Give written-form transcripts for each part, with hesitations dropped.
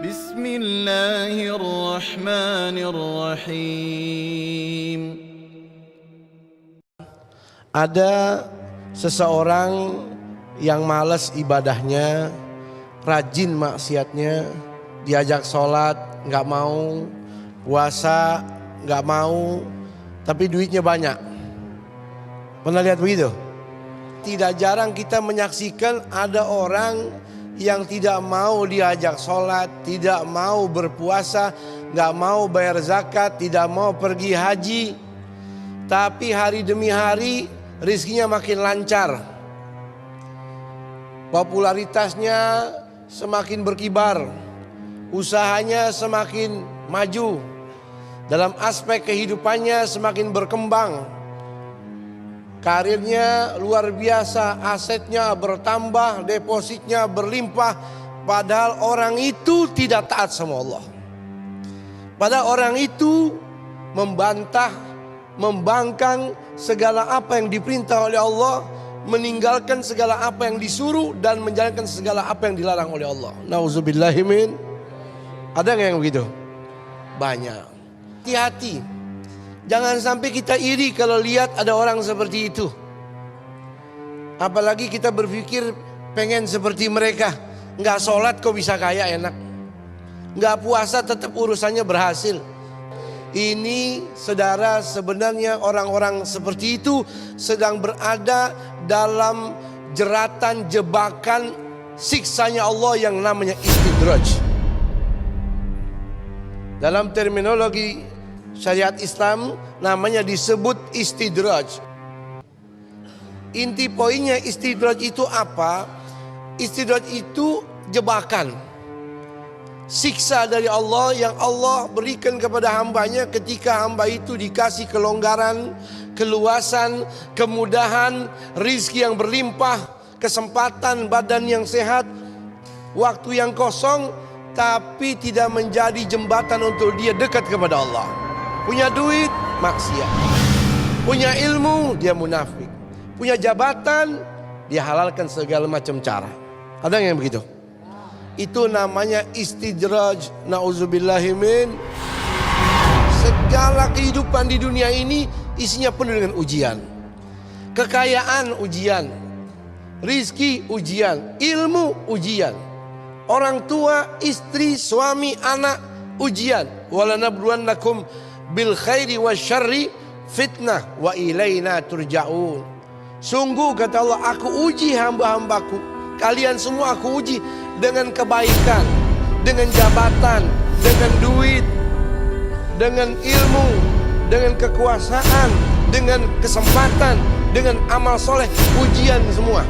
Bismillahirrahmanirrahim. Ada seseorang yang malas ibadahnya, rajin maksiatnya, diajak sholat nggak mau, puasa nggak mau, tapi duitnya banyak. Pernah lihat begitu? Tidak jarang kita menyaksikan ada orang yang tidak mau diajak sholat, tidak mau berpuasa, nggak mau bayar zakat, tidak mau pergi haji, tapi hari demi hari rizkinya makin lancar, popularitasnya semakin berkibar, usahanya semakin maju, dalam aspek kehidupannya semakin berkembang, karirnya luar biasa, asetnya bertambah, depositnya berlimpah. Padahal orang itu tidak taat sama Allah. Padahal orang itu membantah, membangkang segala apa yang diperintah oleh Allah, meninggalkan segala apa yang disuruh, dan menjalankan segala apa yang dilarang oleh Allah. Nauzubillahimin. Ada nggak yang begitu? Banyak. Hati-hati. Jangan sampai kita iri kalau lihat ada orang seperti itu. Apalagi kita berpikir pengen seperti mereka. Nggak sholat kok bisa kaya enak. Nggak puasa tetap urusannya berhasil. Ini saudara, sebenarnya orang-orang seperti itu sedang berada dalam jeratan jebakan siksanya Allah yang namanya istidraj. Dalam terminologi syariat Islam namanya disebut istidraj. Inti poinnya istidraj itu apa? Istidraj itu jebakan, siksa dari Allah yang Allah berikan kepada hambanya ketika hamba itu dikasih kelonggaran, keluasan, kemudahan, rizki yang berlimpah, kesempatan badan yang sehat, waktu yang kosong, tapi tidak menjadi jembatan untuk dia dekat kepada Allah. Punya duit, maksiat. Punya ilmu, dia munafik. Punya jabatan, dia halalkan segala macam cara. Ada yang begitu? Itu namanya istidraj. Nauzubillahimin. Segala kehidupan di dunia ini isinya penuh dengan ujian. Kekayaan ujian, rizki ujian, ilmu ujian, orang tua, istri, suami, anak ujian. Walanabluwannakum bil khairi wasyarri fitnah wa ilaina turja'un. Sungguh kata Allah, aku uji hamba-hambaku, kalian semua aku uji dengan kebaikan, dengan jabatan, dengan duit, dengan ilmu, dengan kekuasaan, dengan kesempatan, dengan amal soleh, ujian semua.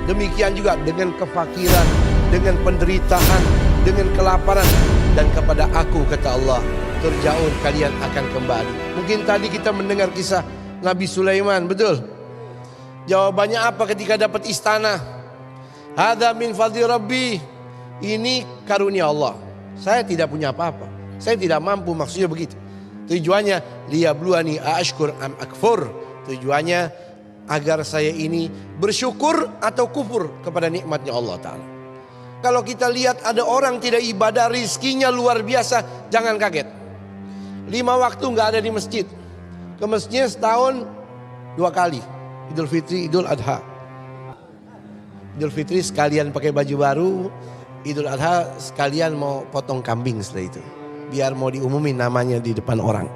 Demikian juga dengan kefakiran, dengan penderitaan, dengan kelaparan, dan kepada aku kata Allah turja'un, kalian akan kembali. Mungkin tadi kita mendengar kisah Nabi Sulaiman, betul? Jawabannya apa ketika dapat istana? Hadza min fadli Rabbi. Ini karunia Allah. Saya tidak punya apa-apa. Saya tidak mampu, maksudnya begitu. Tujuannya liyabluwani aashkur am akfur. Tujuannya agar saya ini bersyukur atau kufur kepada nikmatnya Allah Ta'ala. Kalau kita lihat ada orang tidak ibadah, rizkinya luar biasa, jangan kaget. 5 waktu nggak ada di masjid. Ke masjid setahun 2 kali. Idul Fitri, Idul Adha. Idul Fitri sekalian pakai baju baru, Idul Adha sekalian mau potong kambing setelah itu, biar mau diumumin namanya di depan orang.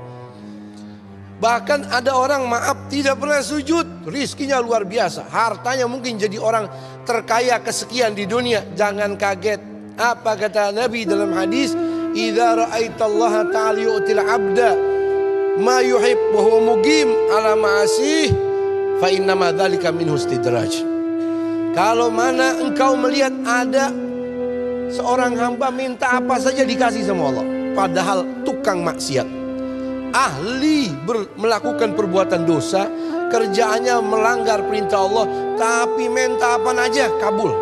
Bahkan ada orang maaf tidak pernah sujud, rizkinya luar biasa, hartanya mungkin jadi orang terkaya kesekian di dunia. Jangan kaget. Apa kata Nabi dalam hadis? Idza ra'aitallaha ta'ala yu'til 'abda ma yuhib wa huwa muqim 'ala ma'asih fa innama dzalika minhu istidraj. Kalau mana engkau melihat ada seorang hamba minta apa saja dikasih sama Allah, padahal tukang maksiat, ahli melakukan perbuatan dosa, kerjaannya melanggar perintah Allah, tapi minta apa aja kabul.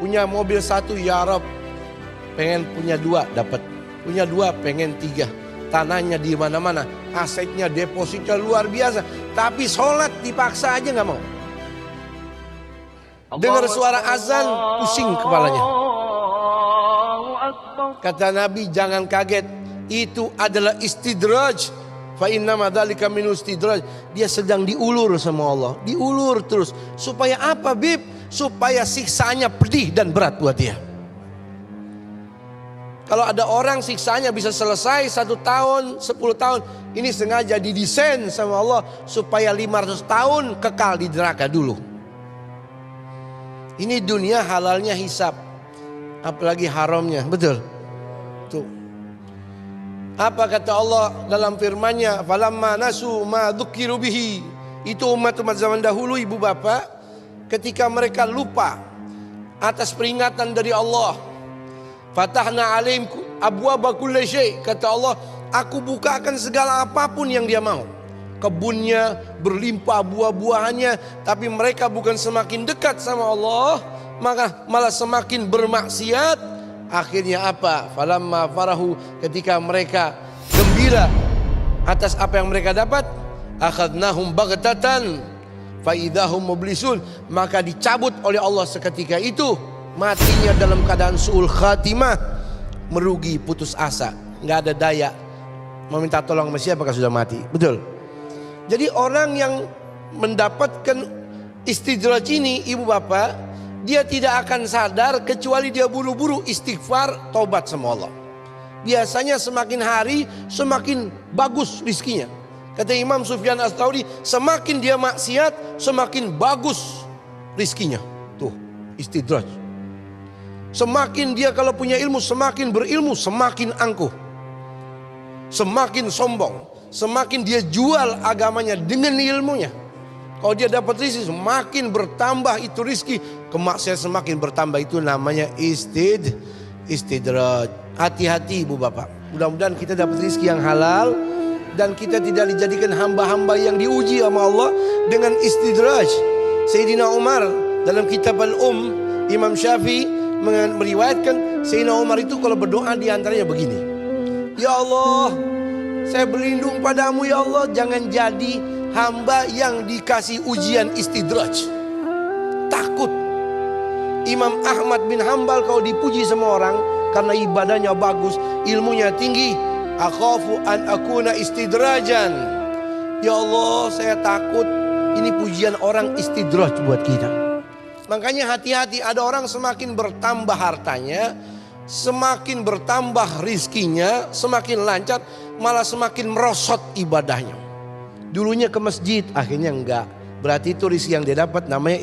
Punya mobil satu, ya Rob, pengen punya dua, dapat. Punya dua, pengen tiga. Tanahnya di mana-mana, asetnya, depositnya luar biasa, tapi sholat dipaksa aja nggak mau. Dengar suara azan, pusing kepalanya. Kata Nabi, jangan kaget, itu adalah istidraj. Fa innama dzalika min istidraj. Dia sedang diulur sama Allah, diulur terus. Supaya apa, Bib? Supaya siksanya pedih dan berat buat dia. Kalau ada orang siksanya bisa selesai 1 tahun, 10 tahun, ini sengaja didesain sama Allah supaya 500 tahun kekal di neraka dulu. Ini dunia halalnya hisab, apalagi haramnya, betul? Tuh. Apa kata Allah dalam firman-Nya? Falamma nasu ma dzukiru bihi. Itu umat-umat zaman dahulu, ibu bapak, ketika mereka lupa atas peringatan dari Allah. Fatahna alaihim abwaaba kulli syai'. Kata Allah, aku bukakan segala apapun yang dia mau. Kebunnya berlimpah buah-buahannya, tapi mereka bukan semakin dekat sama Allah, maka malah semakin bermaksiat. Akhirnya apa? Falamma farahu, ketika mereka gembira atas apa yang mereka dapat, akhadnahum baghtatan fa idahum mublisun, maka dicabut oleh Allah seketika itu. Matinya dalam keadaan su'ul khatimah, merugi, putus asa, nggak ada daya, meminta tolong sama siapa sudah mati, betul. Jadi orang yang mendapatkan istidraj ini, ibu bapak, dia tidak akan sadar kecuali dia buru-buru istighfar, taubat sama Allah. Biasanya semakin hari semakin bagus rizkinya. Kata Imam Sufyan Ats-Tsauri, semakin dia maksiat semakin bagus rizkinya. Tuh, istidraj. Semakin dia kalau punya ilmu, semakin berilmu, semakin angkuh, semakin sombong, semakin dia jual agamanya dengan ilmunya. Kalau dia dapat rizki, semakin bertambah itu rizki, kemaksiatan semakin bertambah. Itu namanya istidraj. Hati-hati ibu bapak. Mudah-mudahan kita dapat rizki yang halal dan kita tidak dijadikan hamba-hamba yang diuji sama Allah dengan istidraj. Sayyidina Umar dalam kitab Imam Syafi'i meriwayatkan Sayyidina Umar itu kalau berdoa diantaranya begini, ya Allah, saya berlindung padamu ya Allah, jangan jadi hamba yang dikasih ujian istidraj. Takut. Imam Ahmad bin Hambal kalau dipuji sama orang karena ibadahnya bagus, ilmunya tinggi, akhafu an akuna istidrajan. Ya Allah, saya takut ini pujian orang istidraj buat kita. Makanya hati-hati, ada orang semakin bertambah hartanya, semakin bertambah rizkinya, semakin lancar, malah semakin merosot ibadahnya. Dulunya ke masjid, akhirnya enggak. Berarti itu rizki yang dia dapat namanya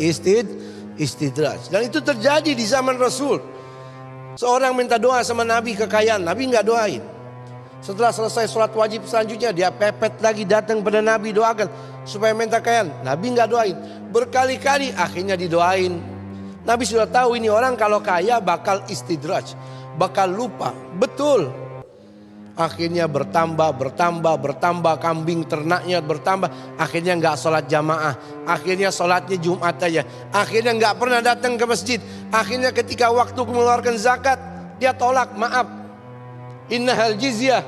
istidraj. Dan itu terjadi di zaman Rasul. Seorang minta doa sama Nabi kekayaan, Nabi enggak doain. Setelah selesai sholat wajib selanjutnya, dia pepet lagi datang pada Nabi, doakan supaya minta kekayaan. Nabi enggak doain. Berkali-kali akhirnya didoain. Nabi sudah tahu ini orang kalau kaya bakal istidraj, bakal lupa. Betul. Akhirnya bertambah, kambing ternaknya bertambah. Akhirnya nggak sholat jamaah. Akhirnya sholatnya Jumat aja. Akhirnya nggak pernah datang ke masjid. Akhirnya ketika waktu mengeluarkan zakat, dia tolak, maaf, innahal jizyah.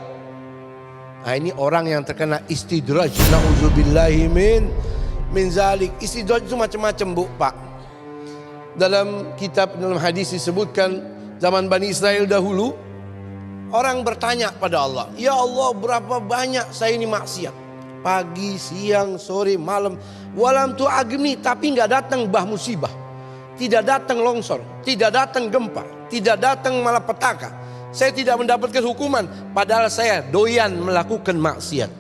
Nah, ini orang yang terkena istidraj. Na'udzubillahi min zalik. Istidraj itu macam-macam bu pak. Dalam hadis disebutkan zaman Bani Israel dahulu, orang bertanya pada Allah, ya Allah, berapa banyak saya ini maksiat, pagi, siang, sore, malam, walam tu'agni, tapi nggak datang bah musibah, tidak datang longsor, tidak datang gempa, tidak datang malapetaka. Saya tidak mendapatkan hukuman, padahal saya doyan melakukan maksiat.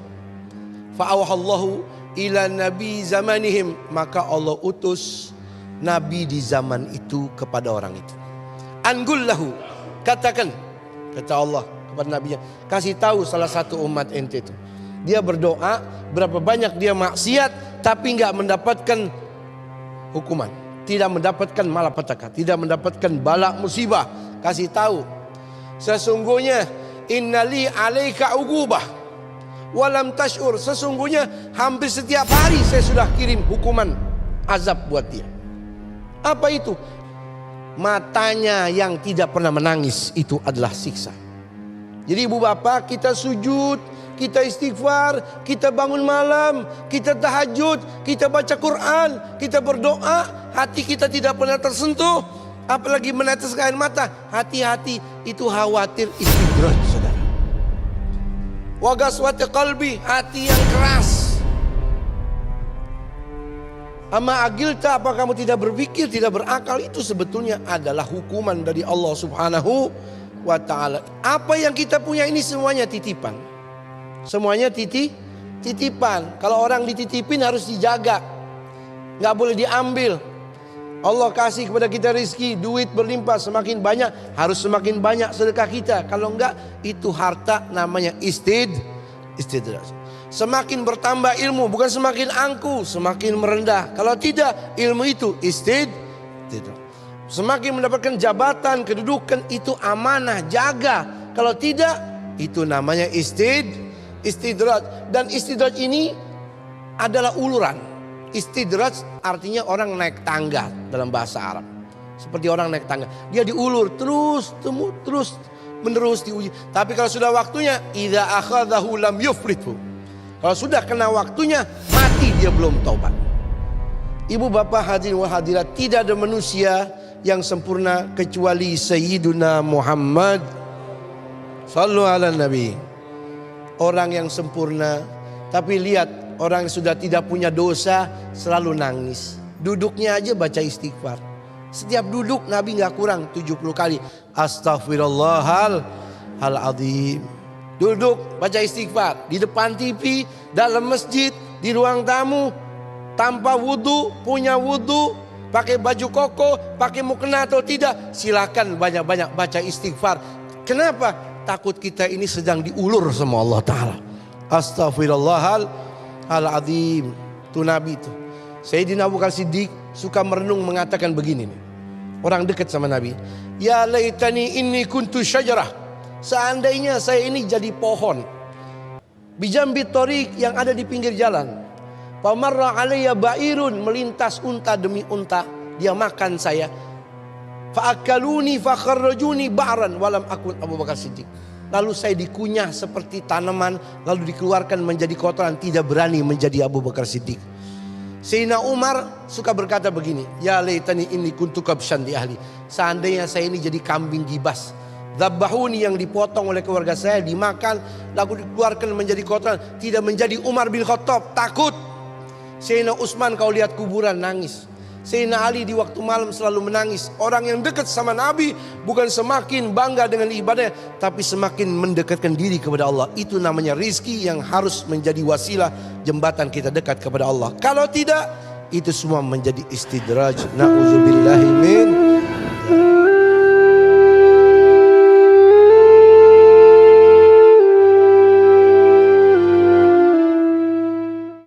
Fa'awahallahu ila nabi zamanihim, maka Allah utus nabi di zaman itu kepada orang itu. Angullahu, katakan, kata Allah kepada nabinya, kasih tahu salah satu umat ente itu, dia berdoa berapa banyak dia maksiat tapi nggak mendapatkan hukuman, tidak mendapatkan malapetaka, tidak mendapatkan bala musibah. Kasih tahu, sesungguhnya innali alaika ugubah, walam tash'ur, sesungguhnya hampir setiap hari saya sudah kirim hukuman azab buat dia. Apa itu? Matanya yang tidak pernah menangis itu adalah siksa. Jadi ibu bapak, kita sujud, kita istighfar, kita bangun malam, kita tahajud, kita baca Quran, kita berdoa, hati kita tidak pernah tersentuh, apalagi menetes air mata. Hati-hati, itu khawatir istidraj, saudara. Wa gaswati qalbi, hati yang keras. Ama agilta, apa kamu tidak berpikir, tidak berakal? Itu sebetulnya adalah hukuman dari Allah Subhanahu wa ta'ala. Apa yang kita punya ini semuanya titipan. Semuanya titipan. Kalau orang dititipin harus dijaga, nggak boleh diambil. Allah kasih kepada kita rezeki, duit berlimpah, semakin banyak harus semakin banyak sedekah kita. Kalau enggak, itu harta namanya istidraj. Semakin bertambah ilmu, bukan semakin angku, semakin merendah. Kalau tidak, ilmu itu istidraj. Semakin mendapatkan jabatan, kedudukan, itu amanah, jaga. Kalau tidak, itu namanya istidraj. Dan istidraj ini adalah uluran. Istidraj artinya orang naik tangga dalam bahasa Arab. Seperti orang naik tangga, dia diulur terus menerus diuji. Tapi kalau sudah waktunya, idza akhadhahu lam yuflithu. Kalau sudah kena waktunya, mati dia belum taubat. Ibu bapak hadirin wa hadirat, tidak ada manusia yang sempurna kecuali Sayyiduna Muhammad sallallahu alaihi nabi. Orang yang sempurna. Tapi lihat, orang yang sudah tidak punya dosa selalu nangis. Duduknya aja baca istighfar. Setiap duduk Nabi gak kurang 70 kali. Astaghfirullahaladzim. Duduk baca istighfar. Di depan TV, dalam masjid, di ruang tamu, tanpa wudu, punya wudu, pakai baju koko, pakai mukena atau tidak, silakan banyak-banyak baca istighfar. Kenapa? Takut kita ini sedang diulur sama Allah Ta'ala. Astaghfirullahaladzim. Itu Nabi itu. Sayyidina Abu Bakar Siddiq suka merenung mengatakan begini nih. Orang dekat sama Nabi. Ya laitani inni kuntu syajarah. Seandainya saya ini jadi pohon. Bijambi tariq, yang ada di pinggir jalan. Famarra alayya ba'irun, melintas unta demi unta. Dia makan saya. Fa'akaluni fakharrajuni ba'ran walam akun Abu Bakar Siddiq. Lalu saya dikunyah seperti tanaman, lalu dikeluarkan menjadi kotoran, tidak berani menjadi Abu Bakar Siddiq. Sayyidina Umar suka berkata begini, ya laitani inni kuntu kabsyan di ahli. Seandainya saya ini jadi kambing gibas. Dhabbahuni, yang dipotong oleh keluarga saya, dimakan, lalu dikeluarkan menjadi kotoran, tidak menjadi Umar bin Khattab, takut. Sayyidina Utsman kau lihat kuburan, nangis. Sayyidina Ali di waktu malam selalu menangis. Orang yang dekat sama Nabi bukan semakin bangga dengan ibadahnya, tapi semakin mendekatkan diri kepada Allah. Itu namanya rizki yang harus menjadi wasilah jembatan kita dekat kepada Allah. Kalau tidak, itu semua menjadi istidraj. Na'udzubillahi min